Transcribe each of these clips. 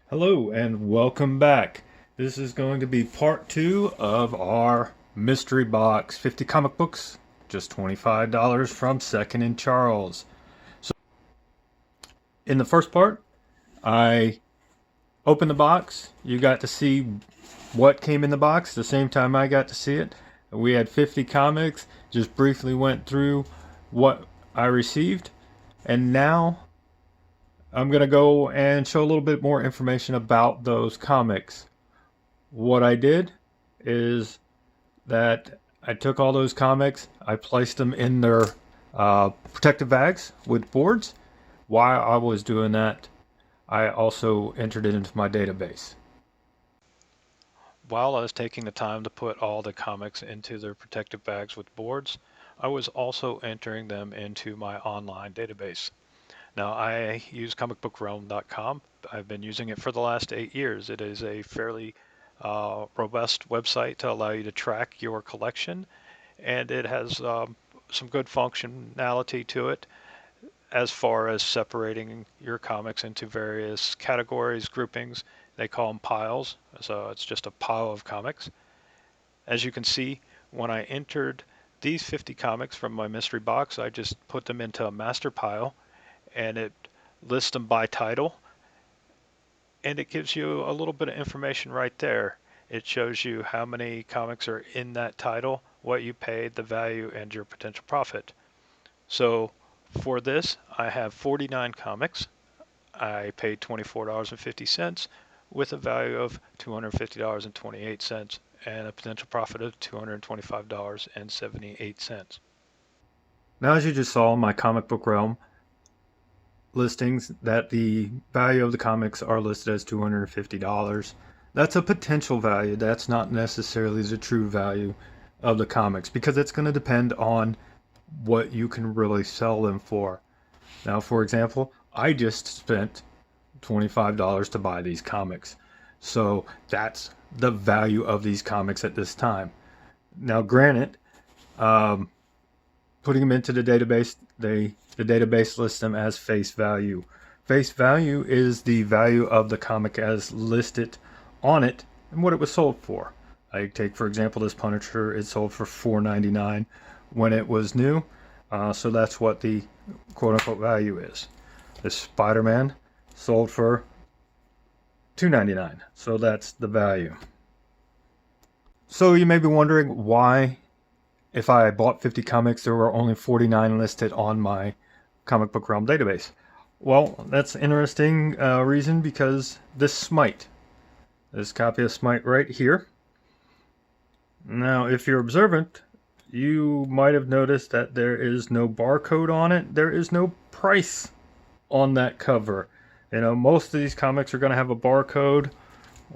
Hello and welcome back. This is going to be part 2 of our mystery box 50 comic books, just $25 from Second and Charles. So in the first part, I opened the box. You got to see what came in the box the same time I got to see it. We had 50 comics, just briefly went through what I received, and now I'm going to go and show a little bit more information about those comics. What I did is that I took all those comics, I placed them in their protective bags with boards. While I was doing that, I also entered it into my database. While I was taking the time to put all the comics into their protective bags with boards, I was also entering them into my online database. Now, I use comicbookrealm.com. I've been using it for the last 8 years. It is a fairly robust website to allow you to track your collection, and it has some good functionality to it as far as separating your comics into various categories, groupings. They call them piles, so it's just a pile of comics. As you can see, when I entered these 50 comics from my mystery box, I just put them into a master pile, and it lists them by title, and it gives you a little bit of information right there. It shows you how many comics are in that title, what you paid, the value, and your potential profit. So for this, I have 49 comics. I paid $24.50 with a value of $250.28 and a potential profit of $225.78. Now, as you just saw in my comic book realm listings, that the value of the comics are listed as $250. That's a potential value. That's not necessarily the true value of the comics because it's going to depend on what you can really sell them for. Now, for example, I just spent $25 to buy these comics. So that's the value of these comics at this time. Now, granted, putting them into the database, the database lists them as face value. Face value is the value of the comic as listed on it and what it was sold for. I take, for example, this Punisher. It sold for $4.99 when it was new. So that's what the quote-unquote value is. This Spider-Man sold for $2.99. So that's the value. So you may be wondering why, if I bought 50 comics, there were only 49 listed on my Comic Book Realm database. Well, that's an interesting reason because this Smite, this copy of Smite right here. Now, if you're observant, you might have noticed that there is no barcode on it. There is no price on that cover. You know, most of these comics are going to have a barcode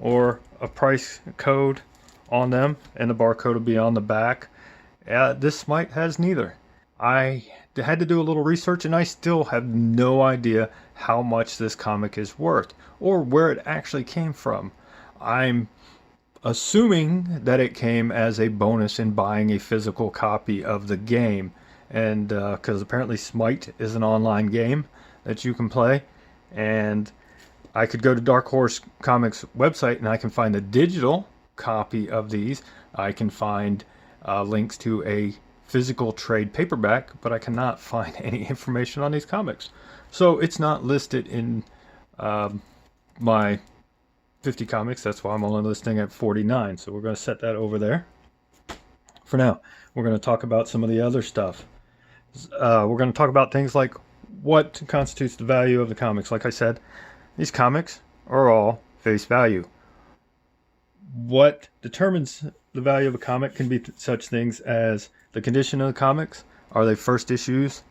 or a price code on them, and the barcode will be on the back. This Smite has neither. I had to do a little research, and I still have no idea how much this comic is worth or where it actually came from. I'm assuming that it came as a bonus in buying a physical copy of the game, and because apparently Smite is an online game that you can play, and I could go to Dark Horse Comics website and I can find a digital copy of these. I can find links to a physical trade paperback, but I cannot find any information on these comics. So it's not listed in my 50 comics. That's why I'm only listing at 49. So we're going to set that over there. For now, we're going to talk about some of the other stuff. We're going to talk about things like what constitutes the value of the comics. Like I said, these comics are all face value. What determines the value of a comic can be such things as the condition of the comics. Are they first issues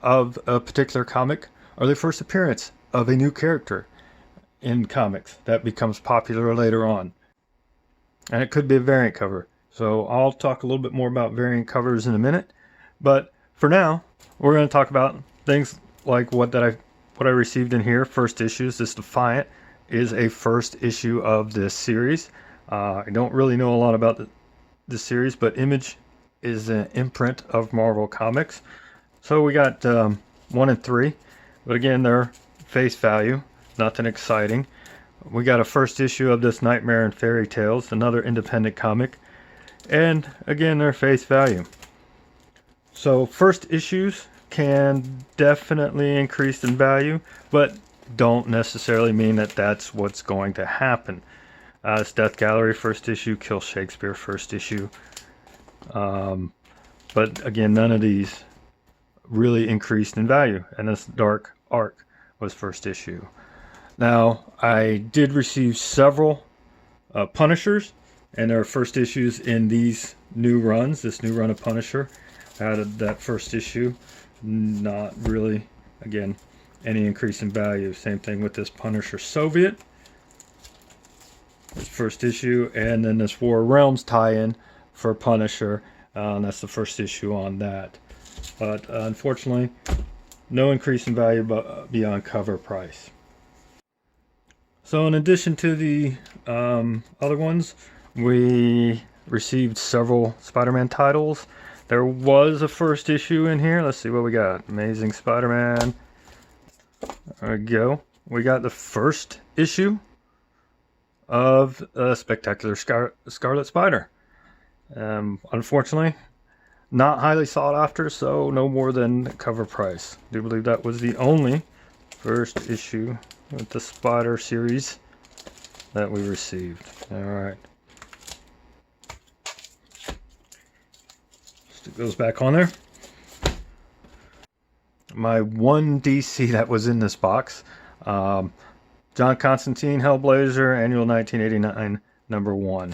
of a particular comic? Are they first appearance of a new character in comics that becomes popular later on? And it could be a variant cover. So I'll talk a little bit more about variant covers in a minute. But for now, we're going to talk about things like what I received in here. First issues. This Defiant is a first issue of this series. I don't really know a lot about this series, but Image is an imprint of Marvel Comics. So we got 1 and 3, but again, they're face value, nothing exciting. We got a first issue of this Nightmare and Fairy Tales, another independent comic, and again, their face value. So first issues can definitely increase in value, but don't necessarily mean that that's what's going to happen. It's Death Gallery first issue, Kill Shakespeare first issue. But again, none of these really increased in value, and this Dark Arc was first issue. Now, I did receive several Punishers, and there are first issues in these new runs. This new run of Punisher had that first issue. Not really, again, any increase in value. Same thing with this Punisher Soviet. This first issue, and then this War Realms tie-in for Punisher. That's the first issue on that. But unfortunately, no increase in value beyond cover price. So in addition to the other ones, we received several Spider-Man titles. There was a first issue in here. Let's see what we got. Amazing Spider-Man. There we go. We got the first issue of Spectacular Scarlet Spider. Unfortunately, not highly sought after, so no more than cover price. I do believe that was the only first issue with the Spider series that we received. Alright. Stick those back on there. My one DC that was in this box. John Constantine, Hellblazer, Annual 1989, number 1.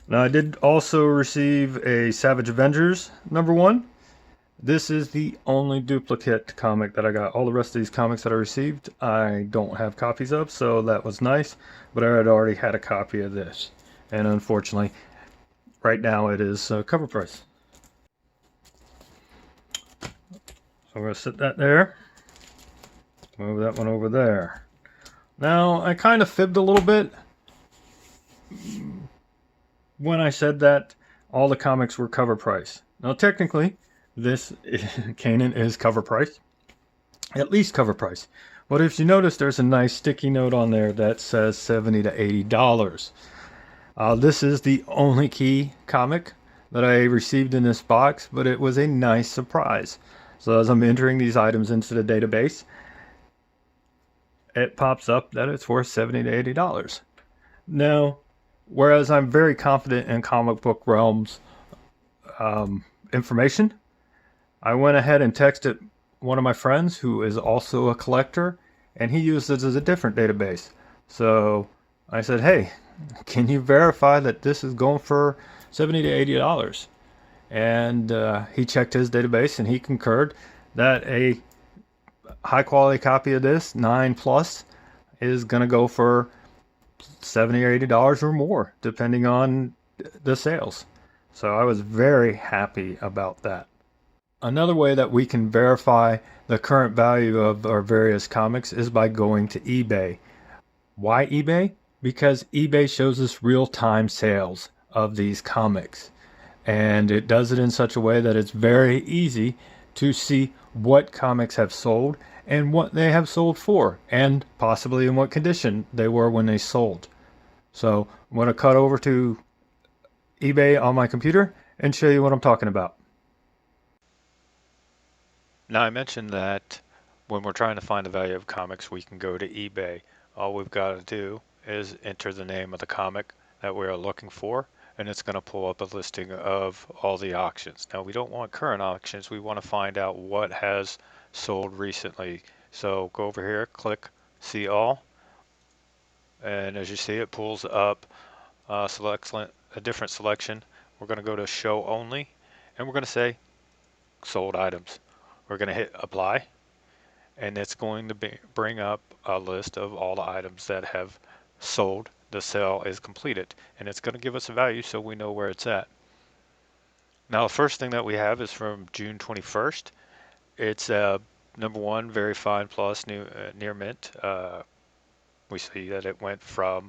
Now I did also receive a Savage Avengers number 1. This is the only duplicate comic that I got. All the rest of these comics that I received, I don't have copies of, so that was nice. But I had already had a copy of this. And unfortunately, right now it is cover price. So we're going to sit that there. Move that one over there. Now, I kind of fibbed a little bit when I said that all the comics were cover price. Now, technically, this Kanan is cover price, at least cover price. But if you notice, there's a nice sticky note on there that says $70 to $80. This is the only key comic that I received in this box, but it was a nice surprise. So as I'm entering these items into the database, it pops up that it's worth $70 to $80. Now, whereas I'm very confident in Comic Book Realms information, I went ahead and texted one of my friends who is also a collector, and he uses it as a different database. So I said, hey, can you verify that this is going for $70 to $80? And he checked his database and he concurred that a high quality copy of this 9+ is going to go for $70 or $80 or more, depending on the sales. So I was very happy about that. Another way that we can verify the current value of our various comics is by going to eBay. Why eBay? Because eBay shows us real-time sales of these comics. And it does it in such a way that it's very easy to see what comics have sold and what they have sold for, and possibly in what condition they were when they sold. So I'm going to cut over to eBay on my computer and show you what I'm talking about. Now, I mentioned that when we're trying to find the value of comics, we can go to eBay. All we've got to do is enter the name of the comic that we're looking for, and it's going to pull up a listing of all the auctions. Now, we don't want current auctions. We want to find out what has sold recently. So go over here, click See All, and as you see, it pulls up a different selection. We're going to go to Show Only, and we're going to say Sold Items. We're going to hit Apply, and it's going to bring up a list of all the items that have sold. The sale is completed, and it's going to give us a value so we know where it's at. Now, the first thing that we have is from June 21st. It's number 1, Very Fine Plus Near Mint. We see that it went for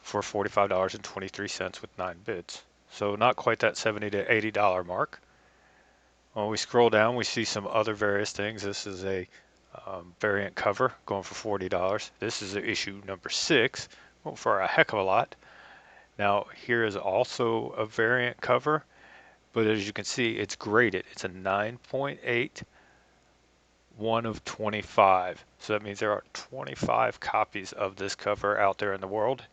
$45.23 with 9 bids. So not quite that $70 to $80 mark. When we scroll down, we see some other various things. This is a Variant cover going for $40. This is issue number 6, going for a heck of a lot. Now here is also a variant cover, but as you can see, it's graded. It's a 9.8, 1 of 25. So that means there are 25 copies of this cover out there in the world,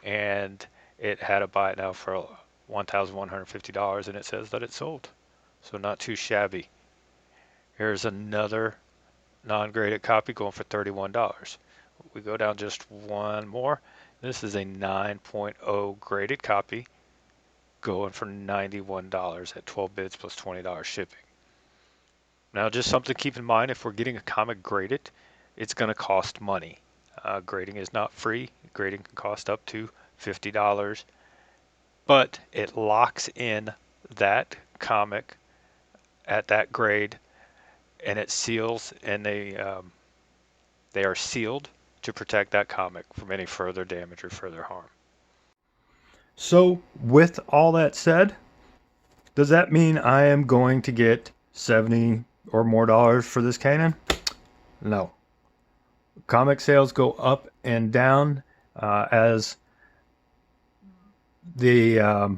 and it had a buy it now for $1,150, and it says that it's sold. So not too shabby. Here's another non-graded copy going for $31. We go down just one more. This is a 9.0 graded copy going for $91 at 12 bids plus $20 shipping. Now, just something to keep in mind, if we're getting a comic graded, it's going to cost money. Grading is not free. Grading can cost up to $50, but it locks in that comic at that grade, and it seals, and they are sealed to protect that comic from any further damage or further harm. So with all that said, does that mean I am going to get $70 or more for this Canon? No. Comic sales go up and down as the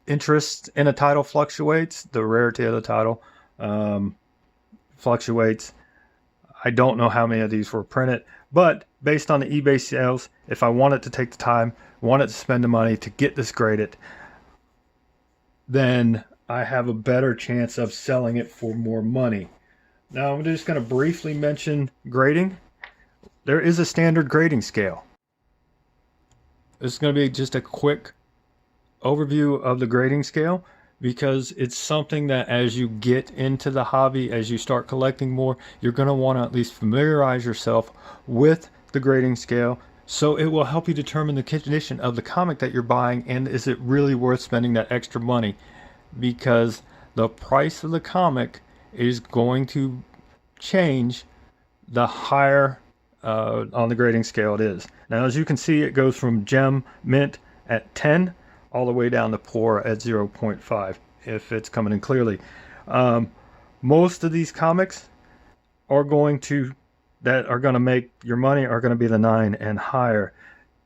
interest in a title fluctuates, the rarity of the title fluctuates. I don't know how many of these were printed, but based on the eBay sales, if I wanted to take the time, wanted to spend the money to get this graded, then I have a better chance of selling it for more money. Now I'm just going to briefly mention grading. There is a standard grading scale. This is going to be just a quick overview of the grading scale, because it's something that as you get into the hobby, as you start collecting more, you're going to want to at least familiarize yourself with the grading scale, so it will help you determine the condition of the comic that you're buying, and is it really worth spending that extra money, because the price of the comic is going to change the higher on the grading scale it is. Now, as you can see, it goes from gem mint at 10 all the way down to poor at 0.5 if it's coming in clearly. Most of these comics are going to make your money are going to be the 9 and higher.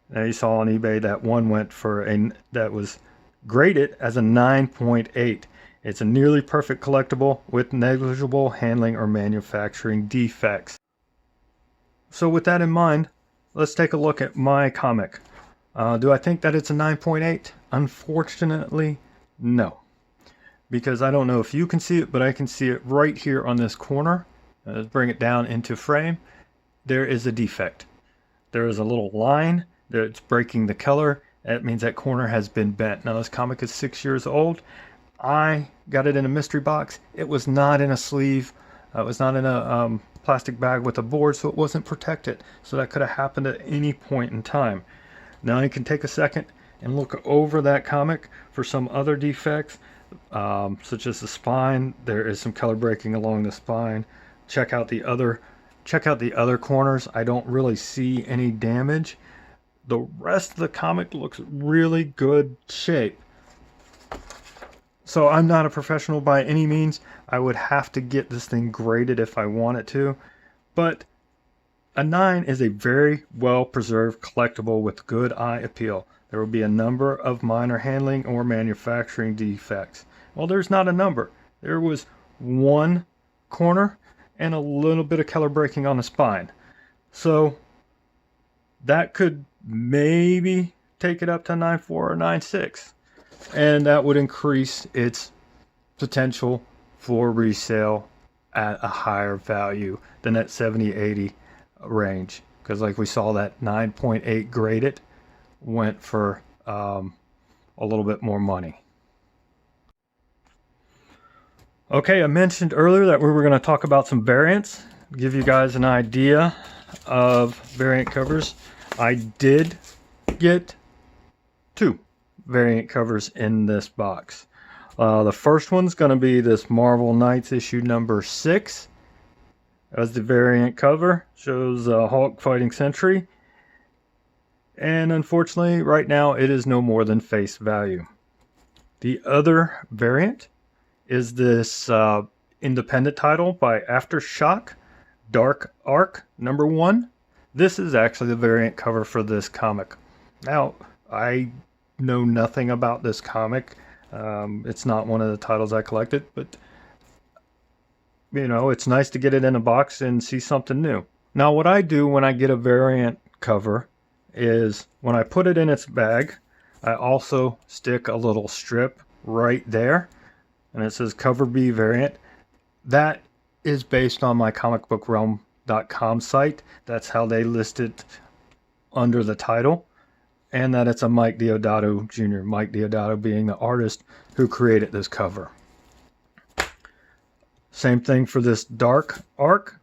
Now, you saw on eBay that one went for that was graded as a 9.8. It's a nearly perfect collectible with negligible handling or manufacturing defects. So with that in mind, let's take a look at my comic. Do I think that it's a 9.8? Unfortunately, no. Because I don't know if you can see it, but I can see it right here on this corner. Let's bring it down into frame. There is a defect. There is a little line that's breaking the color. That means that corner has been bent. Now, this comic is 6 years old. I got it in a mystery box. It was not in a sleeve. It was not in a plastic bag with a board, so it wasn't protected. So that could have happened at any point in time. Now you can take a second and look over that comic for some other defects, such as the spine. There is some color breaking along the spine. Check out the other corners. I don't really see any damage. The rest of the comic looks really good shape. So I'm not a professional by any means. I would have to get this thing graded if I wanted to, but a 9 is a very well preserved collectible with good eye appeal. There will be a number of minor handling or manufacturing defects. Well, there's not a number. There was one corner and a little bit of color breaking on the spine. So that could maybe take it up to 9.4 or 9.6. And that would increase its potential for resale at a higher value than that 70-80 range, because like we saw, that 9.8 graded went for a little bit more money. Okay, I mentioned earlier that we were going to talk about some variants, give you guys an idea of variant covers. I did get 2 variant covers in this box. The first one's going to be this Marvel Knights issue number 6. As the variant cover shows Hulk fighting Sentry, and unfortunately right now it is no more than face value. The other variant is this independent title by Aftershock. Dark Arc #1. This is actually the variant cover for this comic. Now, I know nothing about this comic. It's not one of the titles I collected, but you know, it's nice to get it in a box and see something new. Now, what I do when I get a variant cover is when I put it in its bag, I also stick a little strip right there, and it says Cover B variant. That is based on my comicbookrealm.com site. That's how they list it under the title, and that it's a Mike Deodato Jr., Mike Deodato being the artist who created this cover. Same thing for this Dark Arc.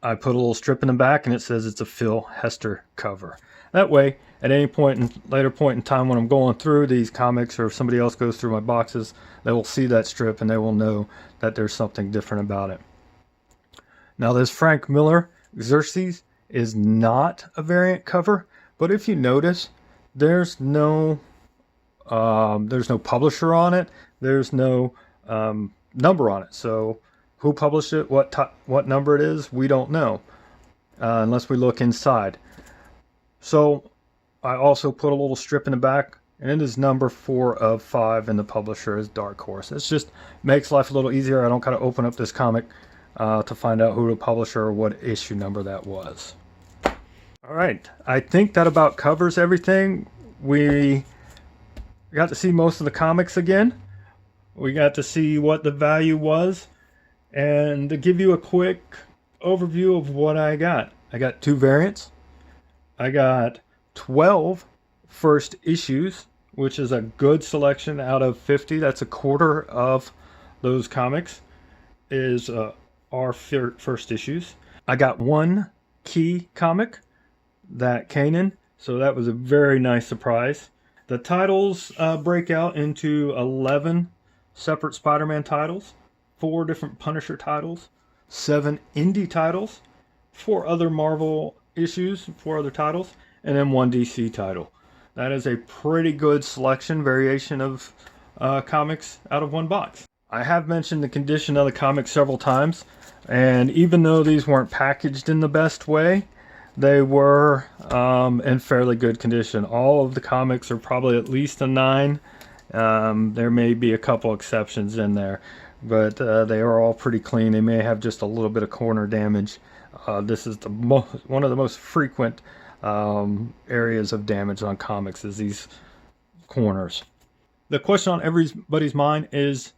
I put a little strip in the back and it says it's a Phil Hester cover. That way, at any later point in time when I'm going through these comics, or if somebody else goes through my boxes, they will see that strip and they will know that there's something different about it. Now, this Frank Miller Xerxes is not a variant cover, but if you notice, there's no publisher on it. There's no number on it. So who published it, what number it is, we don't know unless we look inside. So I also put a little strip in the back, and it is number 4 of 5, and the publisher is Dark Horse. It just makes life a little easier. I don't kind of open up this comic to find out who the publisher or what issue number that was. All right, I think that about covers everything. We got to see most of the comics again. We got to see what the value was. And to give you a quick overview of what I got 2 variants. I got 12 first issues, which is a good selection out of 50. That's a quarter of those comics are first issues. I got 1 key comic, that Kanan, so that was a very nice surprise. The titles break out into 11 separate Spider-Man titles, 4 different Punisher titles, 7 indie titles, 4 other Marvel issues, 4 other titles, and then 1 DC title. That is a pretty good selection, variation of comics out of one box. I have mentioned the condition of the comics several times, and even though these weren't packaged in the best way, they were in fairly good condition. All of the comics are probably at least a 9. There may be a couple exceptions in there, but they are all pretty clean. They may have just a little bit of corner damage. This is one of the most frequent areas of damage on comics, is these corners. The question on everybody's mind is,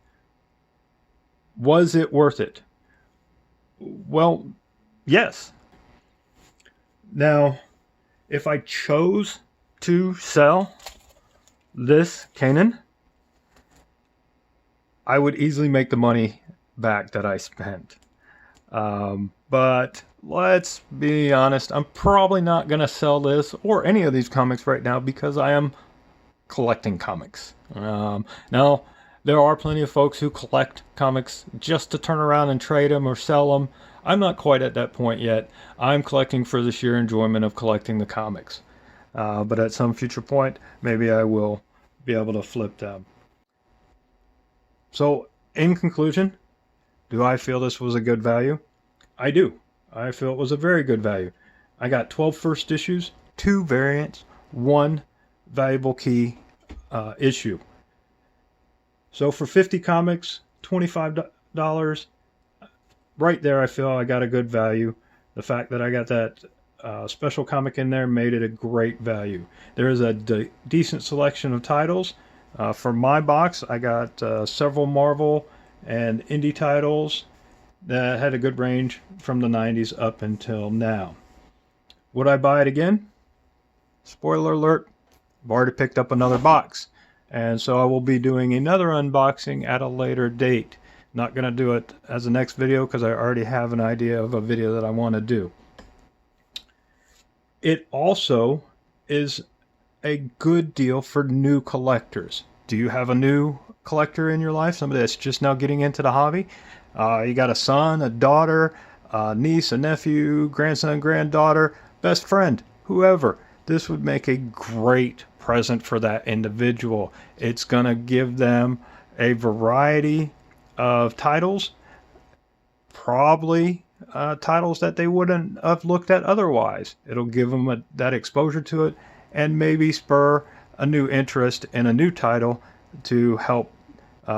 was it worth it? Well, yes. Now, if I chose to sell this Kanan, I would easily make the money back that I spent. But let's be honest, I'm probably not going to sell this or any of these comics right now because I am collecting comics. Now, there are plenty of folks who collect comics just to turn around and trade them or sell them. I'm not quite at that point yet. I'm collecting for the sheer enjoyment of collecting the comics. But at some future point, maybe I will be able to flip them. So, in conclusion, do I feel this was a good value? I do. I feel it was a very good value. I got 12 first issues, 2 variants, 1 valuable key issue. So for 50 comics, $25, right there I feel I got a good value. The fact that I got that special comic in there made it a great value. There is a decent selection of titles. For my box, I got several Marvel and indie titles that had a good range from the 90s up until now. Would I buy it again? Spoiler alert, I've already picked up another box. And so I will be doing another unboxing at a later date. Not going to do it as the next video because I already have an idea of a video that I want to do. It also is a good deal for new collectors. Do you have a new collector in your life? Somebody that's just now getting into the hobby? You got a son, a daughter, a niece, a nephew, grandson, granddaughter, best friend, whoever. This would make a great present for that individual. It's going to give them a variety of titles probably titles that they wouldn't have looked at otherwise. It'll give them that exposure to it and maybe spur a new interest in a new title to help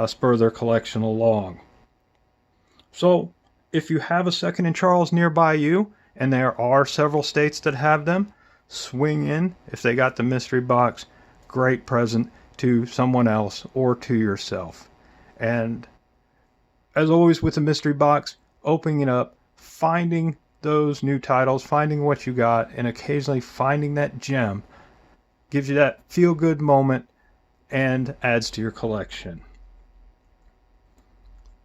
spur their collection along. So if you have a Second and Charles nearby you, and there are several states that have them, swing in. If they got the mystery box, great present to someone else or to yourself. And as always with the mystery box, opening it up, finding those new titles, finding what you got, and occasionally finding that gem gives you that feel-good moment and adds to your collection.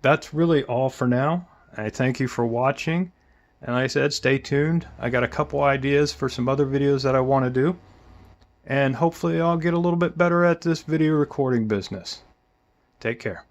That's really all for now. I thank you for watching. And like I said, stay tuned. I got a couple ideas for some other videos that I want to do. And hopefully I'll get a little bit better at this video recording business. Take care.